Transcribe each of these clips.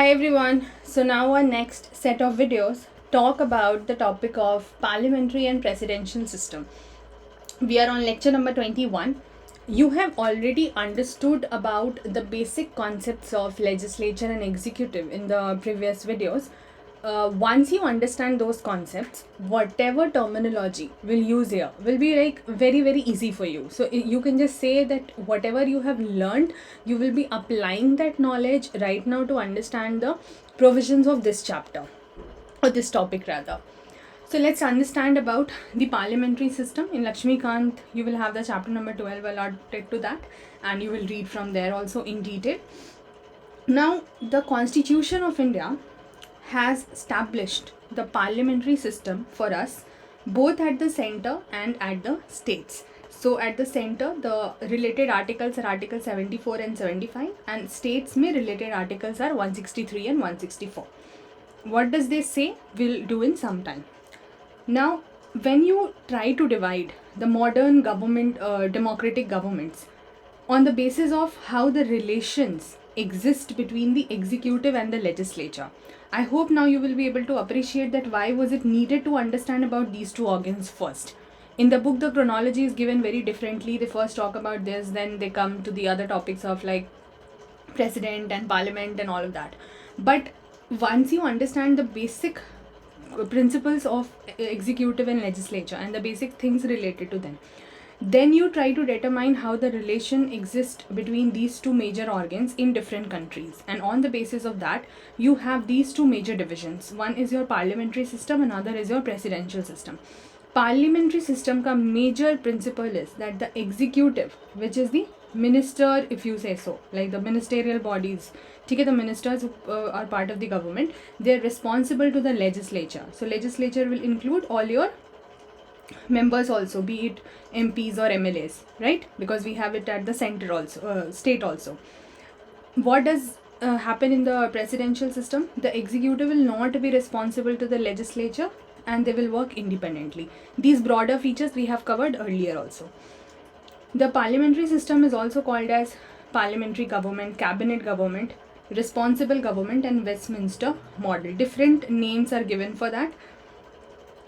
Hi everyone. So now our next set of videos talk about the topic of parliamentary and presidential system. We are on lecture number 21. You have already understood about the basic concepts of legislature and executive in the previous videos. Once you understand those concepts, whatever terminology we'll use here will be like very easy for you. So you can just say that whatever you have learned, you will be applying that knowledge right now to understand the provisions of this chapter or this topic rather. So let's understand about the parliamentary system. In Lakshmikant, you will have the chapter number 12 allotted to that, and you will read from there also in detail. Now, the Constitution of India has established the parliamentary system for us both at the center and at the states. So at the center, the related articles are Article 74 and 75, and states में related articles are 163 and 164. What does they say? We'll do in some time. Now, when you try to divide the modern government, democratic governments, on the basis of how the relations exist between the executive and the legislature, I hope now you will be able to appreciate that why was it needed to understand about these two organs first. In the book, the chronology is given very differently. They first talk about this, then they come to the other topics of like president and parliament and all of that. But once you understand the basic principles of executive and legislature and the basic things related to them, then you try to determine how the relation exists between these two major organs in different countries, and on the basis of that you have these two major divisions. One is your parliamentary system, another is your presidential system. Parliamentary system ka major principle is that the executive, which is the minister, if you say so, like the ministerial bodies, the ministers are part of the government, they're responsible to the legislature. So legislature will include all your members also, be it MPs or MLAs, right? Because we have it at the center also, state also. What does happen in the presidential system? The executive will not be responsible to the legislature and they will work independently. These broader features we have covered earlier also. The parliamentary system is also called as parliamentary government, cabinet government, responsible government, and Westminster model. Different names are given for that.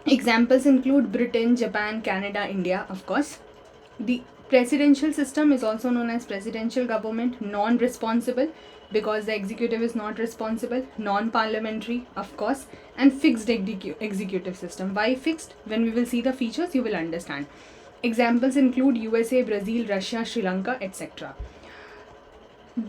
Examples include Britain, Japan, Canada, India, of course. The presidential system is also known as presidential government, non-responsible because the executive is not responsible, non-parliamentary, of course, and fixed executive system. Why fixed? When we will see the features, you will understand. Examples include USA, Brazil, Russia, Sri Lanka, etc.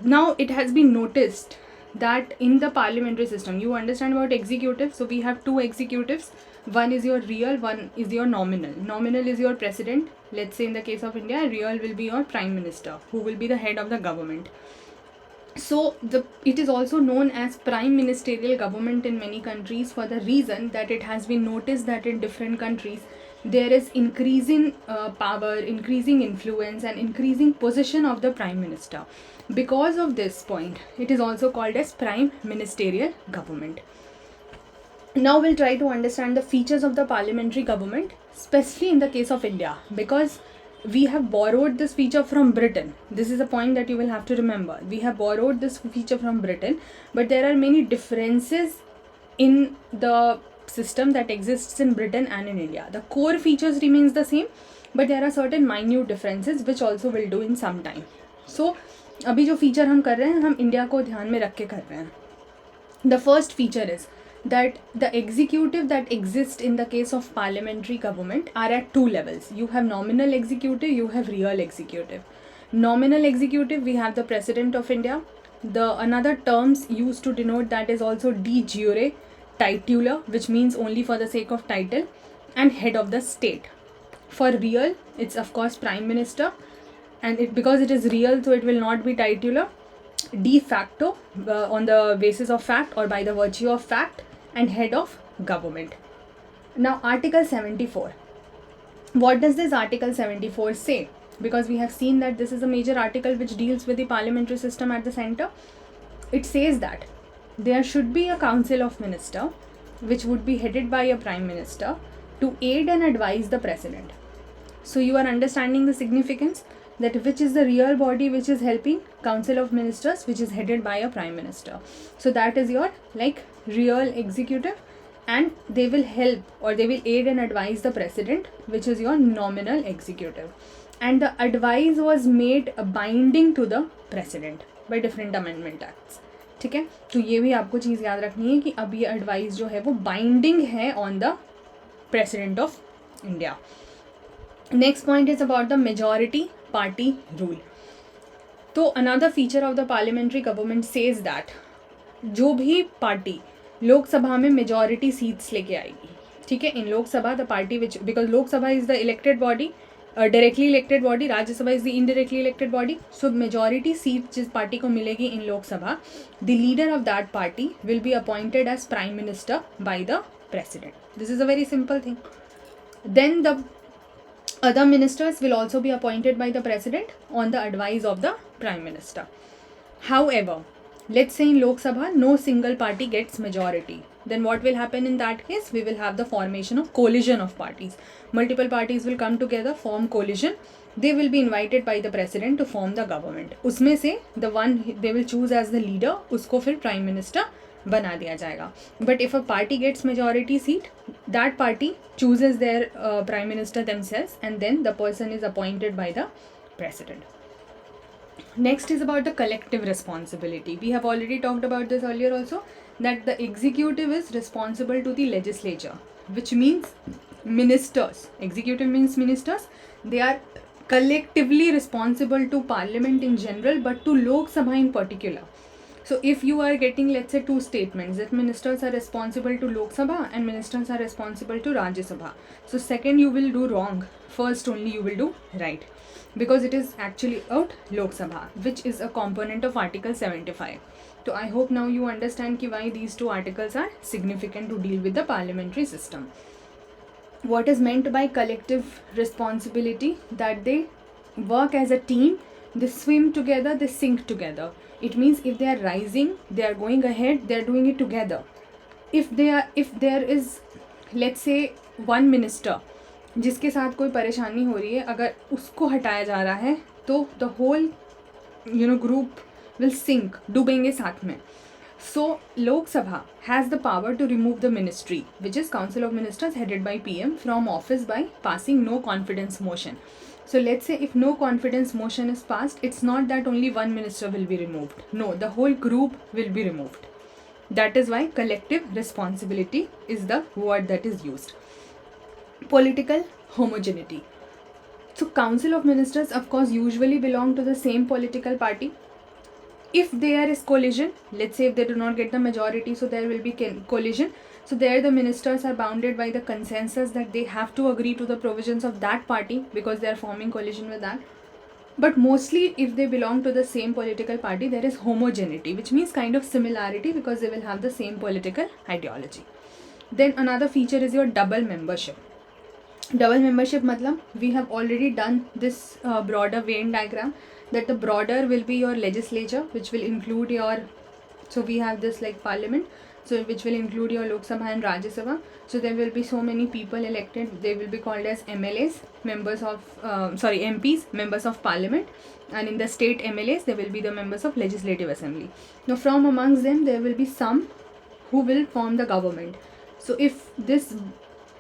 Now, it has been noticed that in the parliamentary system, you understand about executive. So we have two executives. One is your real, one is your nominal. Nominal is your president. Let's say in the case of India, real will be your prime minister, who will be the head of the government. So it is also known as prime ministerial government in many countries for the reason that it has been noticed that in different countries there is increasing power, increasing influence, and increasing position of the prime minister. Because of this point, it is also called as prime ministerial government. Now we'll try to understand the features of the parliamentary government, especially in the case of India, because we have borrowed this feature from Britain. This is a point that you will have to remember. We have borrowed this feature from Britain, but there are many differences in the system that exists in Britain and in India. The core features remains the same, but there are certain minute differences which also we'll do in some time. So अभी जो feature हम कर रहे हैं, हम India को ध्यान में रख के कर रहे हैं. The first feature is that the executive that exists in the case of parliamentary government are at two levels. You have nominal executive, you have real executive. Nominal executive, we have the President of India. The another terms used to denote that is also de jure, titular, which means only for the sake of title, and head of the state. For real, it's of course Prime Minister, and because it is real, so it will not be titular. De facto, on the basis of fact or by the virtue of fact, and head of government. Now Article 74. What does this Article 74 say? Because we have seen that this is a major article which deals with the parliamentary system at the center. It says that there should be a council of minister which would be headed by a prime minister to aid and advise the president. So you are understanding the significance. that which is the real body which is helping? Council of Ministers, which is headed by a Prime Minister. So that is your like real executive, and they will help or they will aid and advise the president, which is your nominal executive. And the advice was made binding to the president by different amendment acts. ठीक है, तो ये भी आपको चीज़ याद रखनी है कि अब ये एडवाइस जो है वो बाइंडिंग है on the president of India. Next point is about the majority party rule. तो another feature of the parliamentary government says that जो भी पार्टी लोकसभा में मेजॉरिटी सीट्स लेके आएगी, ठीक है, in Lok Sabha the party which, because Lok Sabha is the elected body, directly elected body, Rajya Sabha is the indirectly elected body. So majority seat जिस party को मिलेगी in Lok Sabha, the leader of that party will be appointed as prime minister by the president. This is a very simple thing. Then the other ministers will also be appointed by the president on the advice of the prime minister. However, let's say in Lok Sabha no single party gets majority. Then what will happen in that case? We will have the formation of coalition of parties. Multiple parties will come together, form coalition. They will be invited by the president to form the government. उसमें से the one they will choose as the leader, उसको फिर prime minister बना दिया जाएगा. But if a party gets majority seat, that party chooses their prime minister themselves and then the person is appointed by the president. Next is about the collective responsibility. We have already talked about this earlier also, that the executive is responsible to the legislature, which means ministers. Executive means ministers. They are collectively responsible to parliament in general, but to Lok Sabha in particular. So if you are getting, let's say, two statements that ministers are responsible to Lok Sabha and ministers are responsible to Rajya Sabha. So second you will do wrong, first only you will do right, because it is actually out Lok Sabha, which is a component of Article 75. So I hope now you understand ki why these two articles are significant to deal with the parliamentary system. What is meant by collective responsibility? That they work as a team, they swim together, they sink together. It means if they are rising, they are going ahead, they are doing it together. If there is, let's say, one minister जिसके साथ कोई परेशानी हो रही है, अगर उसको हटाया जा रहा है तो the whole group will sink, डूबेंगे साथ में. So Lok Sabha has the power to remove the ministry, which is Council of Ministers headed by PM, from office by passing no confidence motion. So let's say if no confidence motion is passed, it's not that only one minister will be removed. No, the whole group will be removed. That is why collective responsibility is the word that is used. Political homogeneity. So Council of Ministers, of course, usually belong to the same political party. If there is collision, let's say if they do not get the majority, so there will be collision. So there the ministers are bounded by the consensus that they have to agree to the provisions of that party because they are forming coalition with that. But mostly if they belong to the same political party, there is homogeneity, which means kind of similarity because they will have the same political ideology. Then another feature is your double membership. Double membership matlab, we have already done this broader Venn diagram, that the broader will be your legislature, which will include your, so we have this like parliament, so which will include your Lok Sabha and Rajya Sabha. So there will be so many people elected, they will be called as MLAs, members of MPs, members of parliament, and in the state MLAs there will be the members of legislative assembly. Now from amongst them there will be some who will form the government. So if this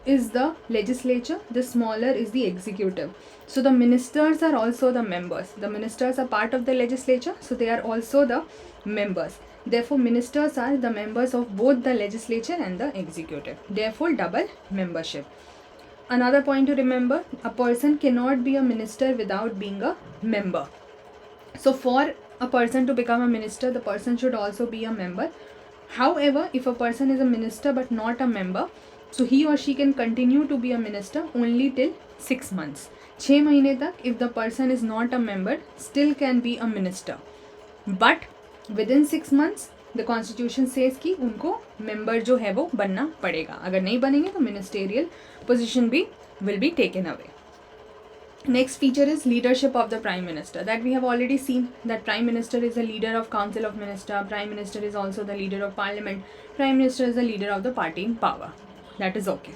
is the legislature, the smaller is the executive. So the ministers are also the members. The ministers are part of the legislature, so they are also the members. Therefore, ministers are the members of both the legislature and the executive. Therefore, double membership. Another point to remember, a person cannot be a minister without being a member. So for a person to become a minister, the person should also be a member. However, if a person is a minister but not a member, so he or she can continue to be a minister only till 6 months. 6 महीने तक if the person is not a member still can be a minister. But within 6 months the constitution says कि उनको member जो है वो बनना पड़ेगा. अगर नहीं बनेंगे तो ministerial position भी will be taken away. Next feature is leadership of the Prime Minister. That we have already seen that Prime Minister is the leader of Council of Minister. Prime Minister is also the leader of Parliament. Prime Minister is the leader of the party in power. That is okay.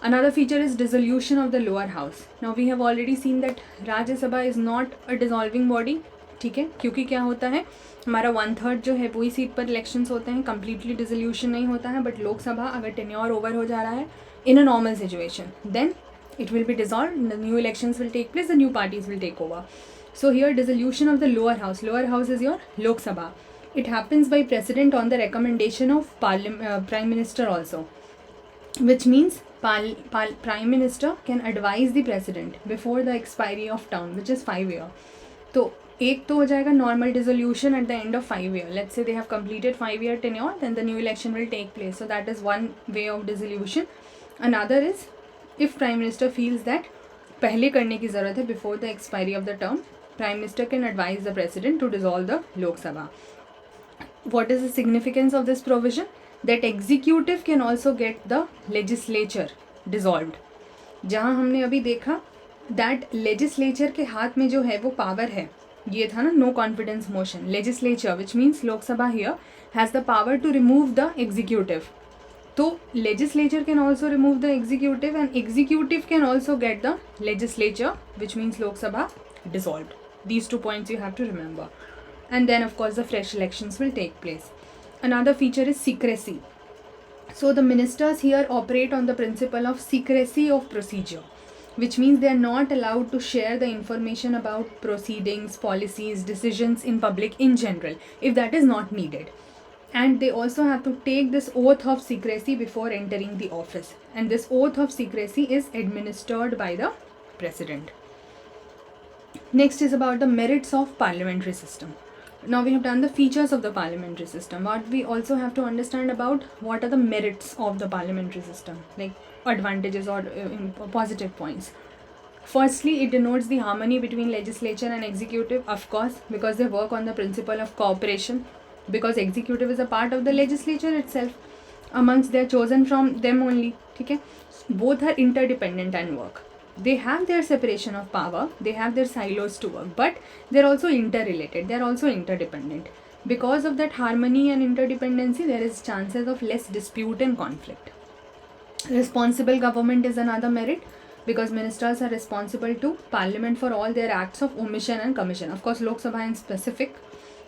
Another feature is dissolution of the lower house. Now we have already seen that Rajya Sabha is not a dissolving body, ठीक है, क्योंकि क्या होता है हमारा 1/3 जो है वही सीट पर इलेक्शंस होते हैं, कम्प्लीटली डिसोल्यूशन नहीं होता है. बट लोकसभा अगर टेन्योर ओवर हो जा रहा है in a normal situation then it will be dissolved, the new elections will take place, the new parties will take over. So here dissolution of the lower house is your Lok Sabha. It happens by president on the recommendation of prime minister also, which means prime minister can advise the president before the expiry of term, which is 5 year. तो एक तो हो जाएगा normal dissolution at the end of 5 year. Let's say they have completed 5 year tenure, then the new election will take place. So that is one way of dissolution. Another is if prime minister feels that पहले करने की ज़रूरत है before the expiry of the term, prime minister can advise the president to dissolve the Lok Sabha. What is the significance of this provision? That executive can also get the legislature dissolved. जहाँ हमने अभी देखा that legislature के हाथ में जो है वो power है, ये था ना no confidence motion. Legislature, which means Lok Sabha here, has the power to remove the executive. So legislature can also remove the executive, and executive can also get the legislature, which means Lok Sabha, dissolved. These 2 points you have to remember. And then of course the fresh elections will take place. Another feature is secrecy. So the ministers here operate on the principle of secrecy of procedure, which means they are not allowed to share the information about proceedings, policies, decisions in public in general if that is not needed. And they also have to take this oath of secrecy before entering the office, and this oath of secrecy is administered by the president. Next is about the merits of parliamentary system. Now we have done the features of the parliamentary system, but we also have to understand about what are the merits of the parliamentary system, like advantages or positive points. Firstly, it denotes the harmony between legislature and executive, of course, because they work on the principle of cooperation, because executive is a part of the legislature itself, amongst they are chosen from them only, okay? Both are interdependent and work. They have their separation of power, they have their silos to work, but they're also interrelated, they're also interdependent. Because of that harmony and interdependency, there is chances of less dispute and conflict. Responsible government is another merit, because ministers are responsible to parliament for all their acts of omission and commission. Of course, Lok Sabha in specific,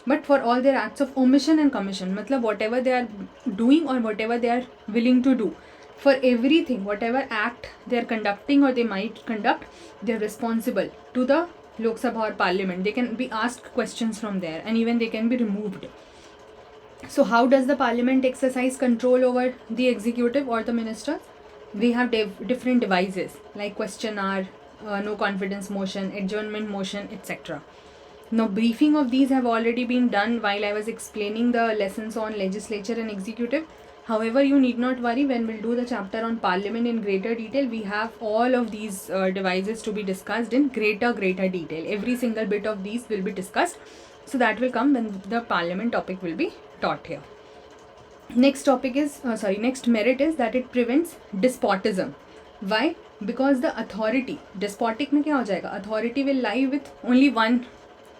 but for all their acts of omission and commission, matlab whatever they are doing or whatever they are willing to do, for everything, whatever act they are conducting or they might conduct, they are responsible to the Lok Sabha or parliament. They can be asked questions from there, and even they can be removed. So how does the parliament exercise control over the executive or the ministers? We have different devices like question hour, no confidence motion, adjournment motion, etc. Now briefing of these have already been done while I was explaining the lessons on legislature and executive. However, you need not worry, when we'll do the chapter on parliament in greater detail, we have all of these devices to be discussed in greater detail. Every single bit of these will be discussed. So that will come when the parliament topic will be taught here. Next topic is, next merit is that it prevents despotism. Why? Because the authority, despotic में क्या हो जाएगा? Authority will lie with only one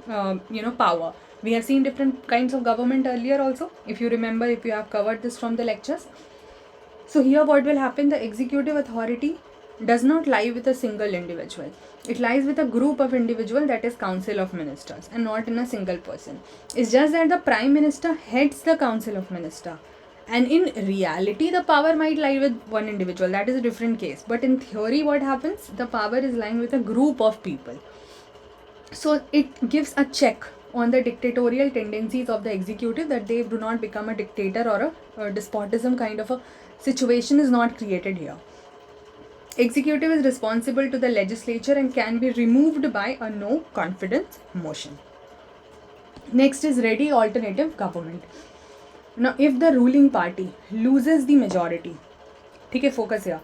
power. We have seen different kinds of government earlier also, if you remember, if you have covered this from the lectures. So here what will happen, the executive authority does not lie with a single individual. It lies with a group of individuals, that is council of ministers, and not in a single person. It's just that the prime minister heads the council of minister, and in reality the power might lie with one individual. That is a different case, but in theory what happens, the power is lying with a group of people. So it gives a check on the dictatorial tendencies of the executive, that they do not become a dictator or a despotism kind of a situation is not created here. Executive is responsible to the legislature and can be removed by a no confidence motion. Next is ready alternative government. Now if the ruling party loses the majority, okay, focus here.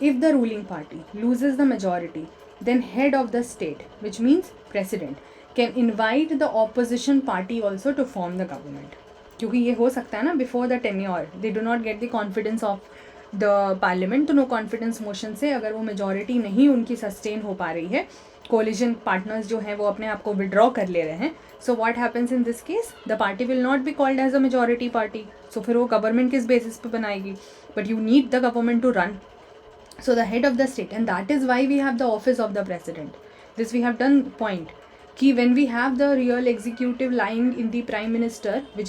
If the ruling party loses the majority, then head of the state, which means president, can invite the opposition party also to form the government. क्योंकि ये हो सकता है ना, before the tenure they do not get the confidence of the parliament, तो no confidence motion से अगर वो majority नहीं उनकी sustain हो पा रही है, coalition partners जो हैं वो अपने आप को withdraw कर ले रहे हैं, so what happens in this case, the party will not be called as a majority party. So फिर वो government किस basis पे बनाएगी? But you need the government to run. So the head of the state, and that is why we have the office of the president. This we have done point. Ki when we have the real executive lying in the prime minister, who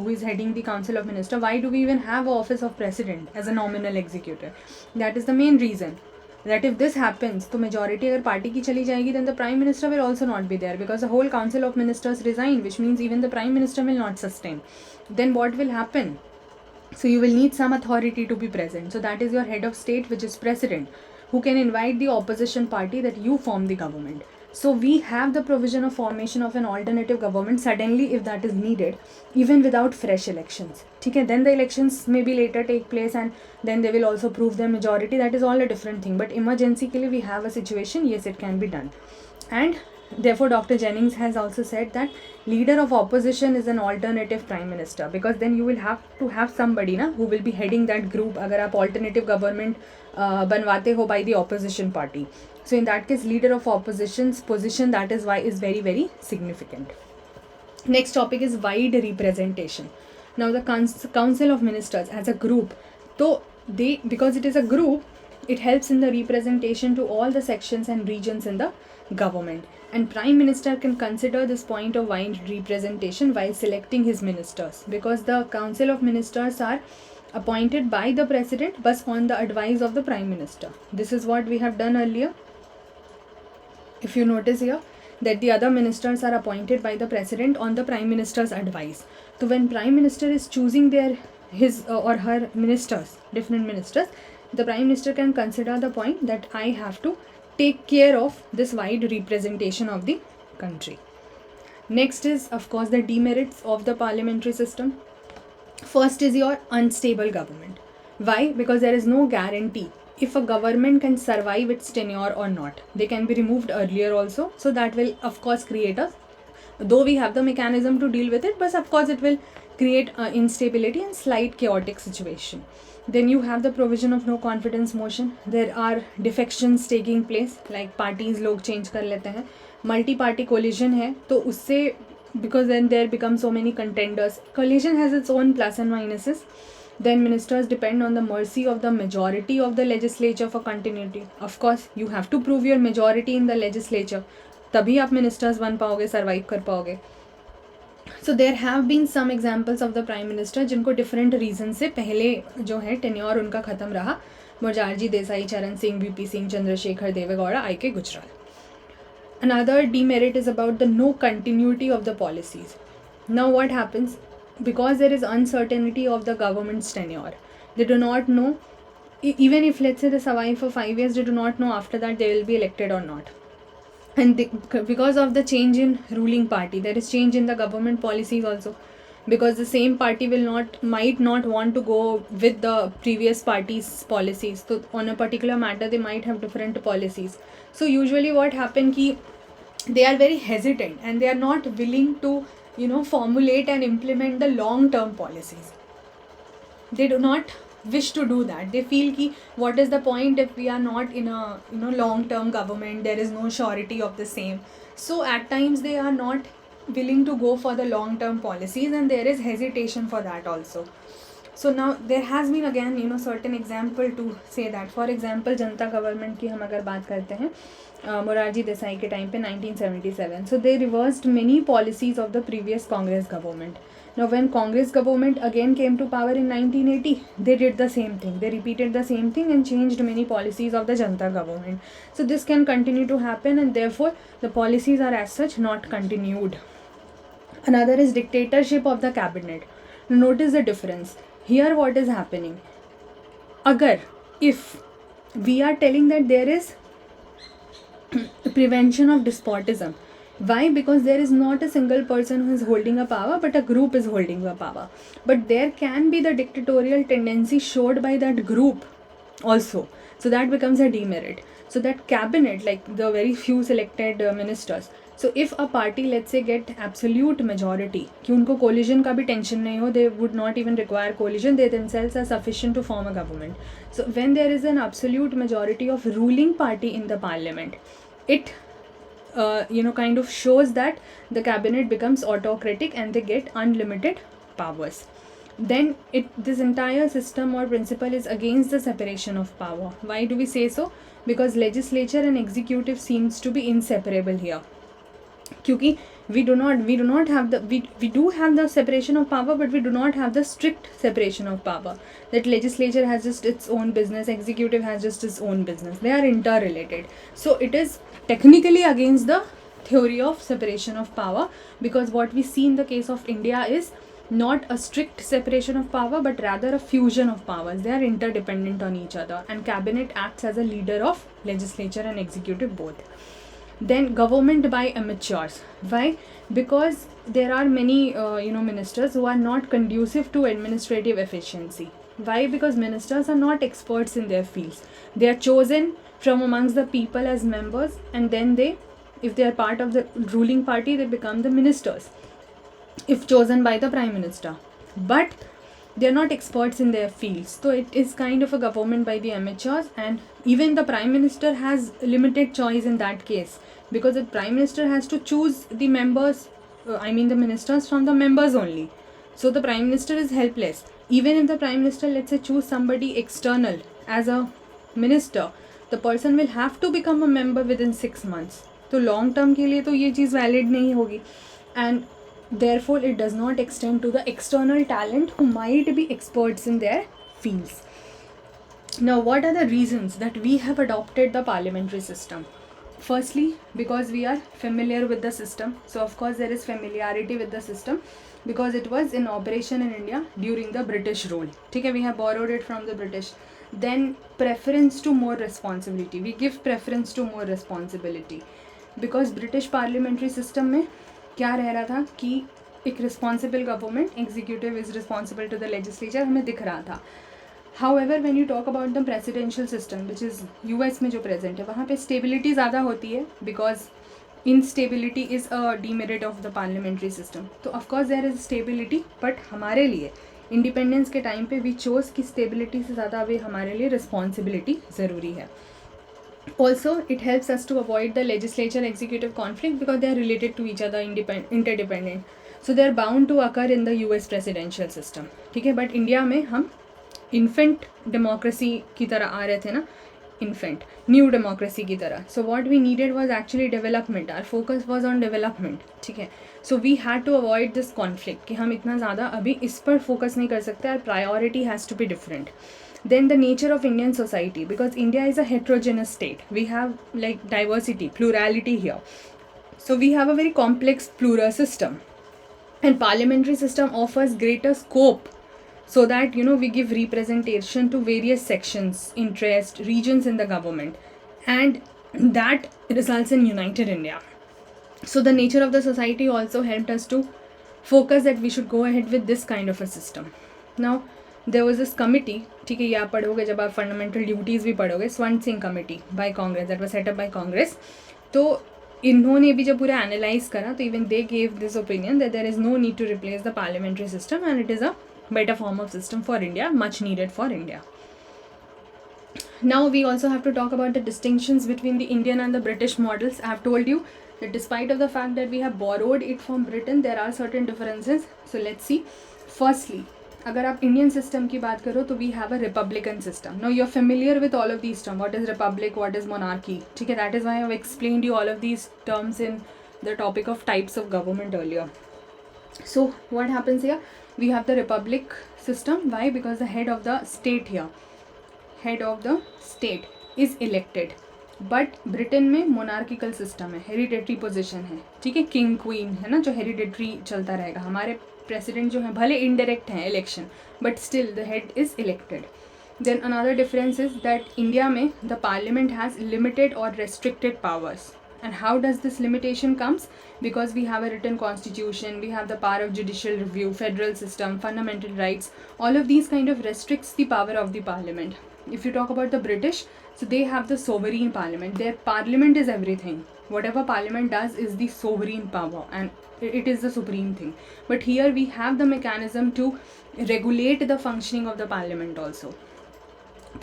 is heading the council of minister, why do we even have a office of president as a nominal executive? That is the main reason. That if this happens, तो majority अगर party की चली जाएगी, then the prime minister will also not be there, because the whole council of ministers resign, which means even the prime minister will not sustain. Then what will happen? So you will need some authority to be present. So that is your head of state, which is president, who can invite the opposition party that you form the government. So we have the provision of formation of an alternative government suddenly if that is needed, even without fresh elections. Okay, then the elections maybe later take place and then they will also prove their majority. That is all a different thing. But emergency ke liye we have a situation, yes, it can be done. And therefore Dr. Jennings has also said that leader of opposition is an alternative prime minister, because then you will have to have somebody who will be heading that group agar aap alternative government banwate ho by the opposition party. So in that case, leader of opposition's position, that is why, is very, very significant. Next topic is wide representation. Now the council of ministers as a group, so because it is a group, it helps in the representation to all the sections and regions in the government, and prime minister can consider this point of wide representation while selecting his ministers, because the council of ministers are appointed by the president but on the advice of the prime minister. This is what we have done earlier. If you notice here that the other ministers are appointed by the president on the prime minister's advice. So when prime minister is choosing his or her ministers, different ministers, the prime minister can consider the point that I have to take care of this wide representation of the country. Next is, of course, the demerits of the parliamentary system. First is your unstable government. Why? Because there is no guarantee if a government can survive its tenure or not. They can be removed earlier also. So that will, of course, create though we have the mechanism to deal with it, but of course it will create instability and slight chaotic situation. Then you have the provision of no confidence motion. There are defections taking place, like parties log change kar lete hain. Multi-party coalition hai, to usse, because then there become so many contenders. Coalition has its own plus and minuses. Then ministers depend on the mercy of the majority of the legislature for continuity. Of course, you have to prove your majority in the legislature. तभी आप ministers बन पाओगे, survive कर पाओगे. So there have been some examples of the prime minister जिनको different reasons से पहले जो है tenure उनका खत्म रहा. Morarji Desai, Charan Singh, VP Singh, Chandrashekhar, Deve Gowda, I.K. Gujral. Another demerit is about the no continuity of the policies. Now what happens? Because there is uncertainty of the government's tenure, they do not know, even if let's say they survive for 5 years, they do not know after that they will be elected or not. And because of the change in ruling party, there is change in the government policies also, because the same party might not want to go with the previous party's policies. So on a particular matter they might have different policies. So usually what happens ki they are very hesitant and they are not willing to formulate and implement the long-term policies. They do not wish to do that. They feel ki what is the point if we are not in a long-term government, there is no surety of the same. So at times they are not willing to go for the long-term policies, and there is hesitation for that also. So now there has been again certain example to say that. For example, Janata government की हम अगर बात करते हैं मोरारजी देसाई के time पे 1977. So they reversed many policies of the previous Congress government. Now when Congress government again came to power in 1980, they did the same thing. They repeated the same thing and changed many policies of the Janata government. So this can continue to happen, and therefore the policies are as such not continued. Another is dictatorship of the cabinet. Notice the difference. Here what is happening? If we are telling that there is prevention of despotism. Why? Because there is not a single person who is holding a power, but a group is holding the power. But there can be the dictatorial tendency showed by that group also. So that becomes a demerit. So that cabinet, like the very few selected ministers, so if a party, let's say, get absolute majority, कि उनको coalition का भी tension नहीं हो, they would not even require coalition, they themselves are sufficient to form a government. So when there is an absolute majority of ruling party in the parliament, it kind of shows that the cabinet becomes autocratic and they get unlimited powers. then this entire system or principle is against the separation of power. Why do we say so? Because legislature and executive seems to be inseparable here. क्योंकि we do not have the we do have the separation of power, but we do not have the strict separation of power, that legislature has just its own business, executive has just its own business. They are interrelated. So it is technically against the theory of separation of power, because what we see in the case of India is not a strict separation of power, but rather a fusion of powers. They are interdependent on each other, and cabinet acts as a leader of legislature and executive both. Then government by amateurs. Why? Because there are many ministers who are not conducive to administrative efficiency. Why? Because ministers are not experts in their fields. They are chosen from amongst the people as members, and then if they are part of the ruling party, they become the ministers, if chosen by the prime minister. But they are not experts in their fields, so it is kind of a government by the amateurs. And even the prime minister has limited choice in that case, because the prime minister has to choose the members, the ministers from the members only. So the prime minister is helpless. Even if the prime minister, let's say, choose somebody external as a minister, the person will have to become a member within 6 months. तो long term के लिए तो ये चीज़ valid नहीं होगी, and therefore it does not extend to the external talent who might be experts in their fields. Now, what are the reasons that we have adopted the parliamentary system? Firstly, because we are familiar with the system. So of course there is familiarity with the system, because it was in operation in India during the British rule. Okay, we have borrowed it from the British. Then preference to more responsibility. We give preference to more responsibility, because British parliamentary system में क्या रह रहा था कि एक responsible government, executive is responsible to the legislature, हमें दिख रहा था. However, when you talk about the presidential system, which is US में जो present है, वहाँ पे stability ज़्यादा होती है, because instability is a demerit of the parliamentary system. तो of course there is stability, but हमारे लिए independence के time पे we chose कि stability से ज़्यादा अभी हमारे लिए responsibility ज़रूरी है. Also, it helps us to avoid the legislature executive conflict, because they are related to each other, interdependent. So they are bound to occur in the US presidential system. ठीक है, but India में हम infant democracy की तरह आ रहे थे ना, infant new democracy की तरह. So what we needed was actually development. Our focus was on development. ठीक है, so we had to avoid this conflict कि हम इतना ज़्यादा अभी इस पर focus नहीं कर सकते. Our priority has to be different. Then the nature of Indian society, because India is a heterogeneous state. We have like diversity, plurality here. So we have a very complex plural system, and parliamentary system offers greater scope, so that we give representation to various sections, interest, regions in the government, and that results in united India. So the nature of the society also helped us to focus that we should go ahead with this kind of a system. Now there was this committee, ठीक है, ये आप पढ़ोगे जब आप fundamental duties भी पढ़ोगे, स्वंत Singh committee by Congress, that was set up by Congress. तो इन्होंने भी जब पूरा एनालाइज करा, तो even they gave this opinion that there is no need to replace the parliamentary system, and it is a better form of system for India, much needed for India. Now we also have to talk about the distinctions between the Indian and the British models. I have told you that despite of the fact that we have borrowed it from Britain, there are certain differences. So let's see. Firstly, अगर आप Indian system की बात करो तो we have a republican system. Now you are familiar with all of these term. What is republic, what is monarchy. ठीक है, that is why I have explained you all of these terms in the topic of types of government earlier. So what happens here? We have the republic system. Why? Because the head of the state here, head of the state is elected. But Britain में monarchical system है, hereditary position है. ठीक है, king queen है ना, जो hereditary चलता रहेगा. हमारे प्रेसिडेंट जो है भले इनडायरेक्ट हैं election, but still the head is elected. Then another difference is that India में द पार्लियामेंट हैज़ लिमिटेड और restricted powers. And how does this limitation comes? Because we have a written constitution, we have the power of judicial review, federal system, fundamental rights. All of these kind of restricts the power of the parliament. If you talk about the British, so they have the sovereign parliament. Their parliament is everything. Whatever parliament does is the sovereign power, and it is the supreme thing. But here we have the mechanism to regulate the functioning of the parliament also.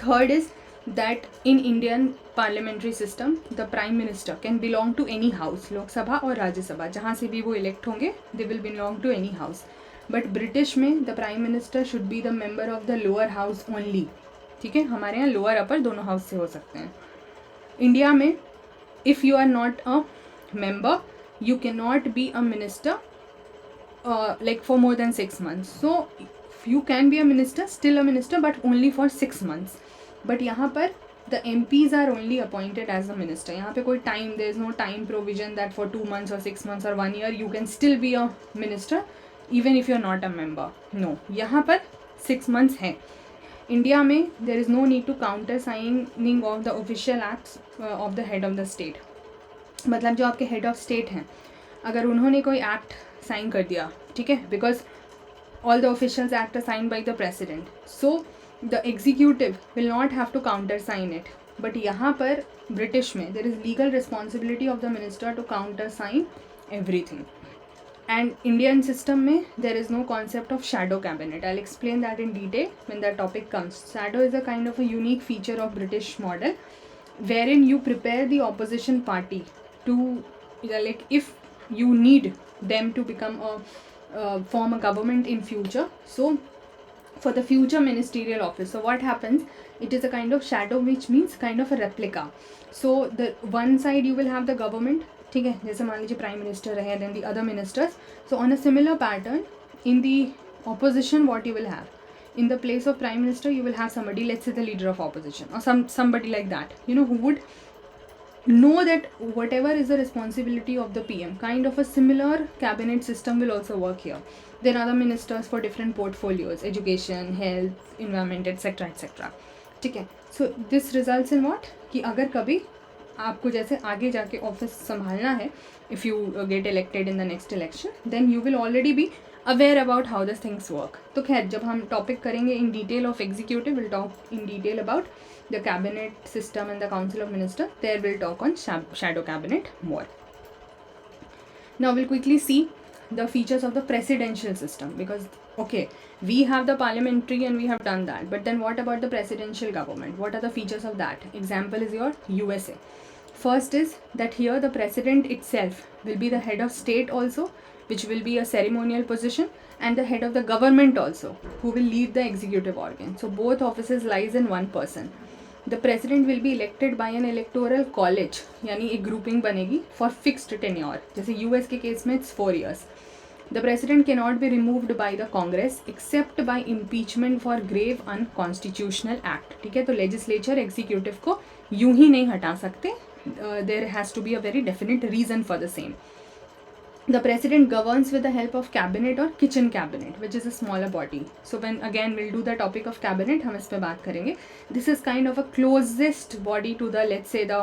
Third is that in Indian parliamentary system, the prime minister can belong to any house, Lok Sabha और राज्यसभा, जहाँ से भी वो elect होंगे, they will belong to any house. But British में the prime minister should be the member of the lower house only, ठीक है, हमारे यहाँ लोअर अपर दोनों हाउस से हो सकते हैं. इंडिया में if you are not a member you cannot be a minister like for more than 6 months. So you can be a minister, still a minister, but only for 6 months. But यहाँ पर the MPs are only appointed as a minister. यहाँ पे कोई time, there is no time provision that for 2 months or 6 months or 1 year you can still be a minister even if you are not a member. No, यहाँ पर 6 months है. India में there is no need to counter signing of the official acts of the head of the state. मतलब जो आपके head of state हैं, अगर उन्होंने कोई एक्ट साइन कर दिया, ठीक है, because all the officials act are sign by the president, so the executive will not have to counter sign it. But यहाँ पर ब्रिटिश में there is legal responsibility of the minister to counter sign everything. And Indian system में there is no concept of shadow cabinet. I will explain that in detail when that topic comes. Shadow is a kind of a unique feature of British model wherein you prepare the opposition party to like if you need them to become form a government in future, so for the future ministerial office. So what happens, it is a kind of shadow, which means kind of a replica. So the one side you will have the government, ठीक है, जैसे मान लीजिए prime minister रहे, then the other ministers. So on a similar pattern in the opposition, what you will have, in the place of prime minister you will have somebody, let's say the leader of opposition or somebody like that, you know, who would know that whatever is the responsibility of the PM. Kind of a similar cabinet system will also work here. There are other ministers for different portfolios, education, health, environment, etc etc. ठीक है. So this results in what, कि अगर कभी आपको जैसे आगे जाके office संभालना है, if you get elected in the next election, then you will already be aware about how the things work. तो खैर जब हम टॉपिक करेंगे in detail of executive, we'll talk in detail about the cabinet system and the council of ministers. There we'll talk on shadow cabinet more. Now we'll quickly see the features of the presidential system, because okay, we have the parliamentary and we have done that, but then what about the presidential government? What are the features of that? Example is your USA. First is that here the president itself will be the head of state also, which will be a ceremonial position, and the head of the government also, who will lead the executive organ. So both offices lies in one person. The president will be elected by an electoral college, यानी एक grouping बनेगी for fixed tenure. जैसे US के case में it's 4 years. The president cannot be removed by the Congress except by impeachment for grave unconstitutional act. ठीक है, तो legislature executive को यूं ही नहीं हटा सकते. There has to be a very definite reason for the same. The president governs with the help of cabinet or kitchen cabinet, which is a smaller body. So when again we'll do the topic of cabinet, हम इस पे बात करेंगे. This is kind of a closest body to the, let's say the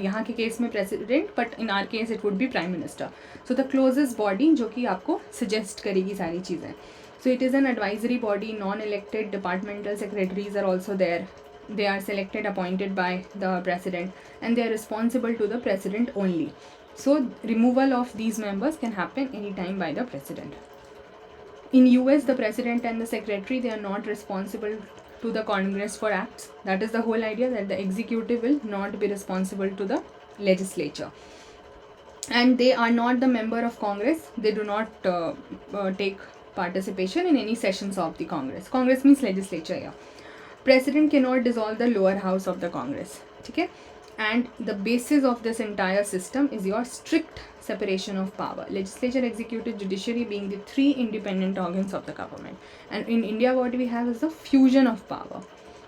यहाँ के case में president, but in our case it would be prime minister. So the closest body जो कि आपको suggest करेगी सारी चीज़ें. So it is an advisory body. Non-elected departmental secretaries are also there. They are selected, appointed by the president, and they are responsible to the president only. So removal of these members can happen anytime by the president. In US, the president and the secretary, they are not responsible to the Congress for acts. That is the whole idea, that the executive will not be responsible to the legislature. And they are not the member of Congress. They do not take participation in any sessions of the Congress. Congress means legislature here. President cannot dissolve the lower house of the Congress. Okay? And the basis of this entire system is your strict separation of power. Legislature, executive, judiciary being the 3 independent organs of the government. And in India, what we have is the fusion of power.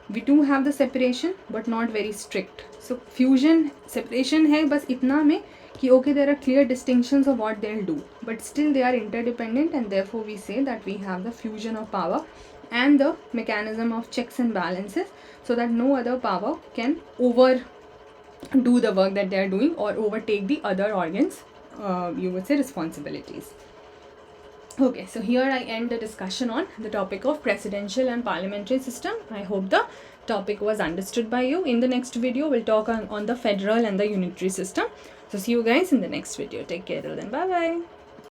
We do have the separation, but not very strict. So fusion, separation है बस इतना में कि okay, there are clear distinctions of what they'll do, but still they are interdependent, and therefore we say that we have the fusion of power and the mechanism of checks and balances, so that no other power can do the work that they are doing or overtake the other organs, you would say, responsibilities. Okay, so here I end the discussion on the topic of presidential and parliamentary system. I hope the topic was understood by you. In the next video, we'll talk on the federal and the unitary system. So see you guys in the next video. Take care till then. Bye bye.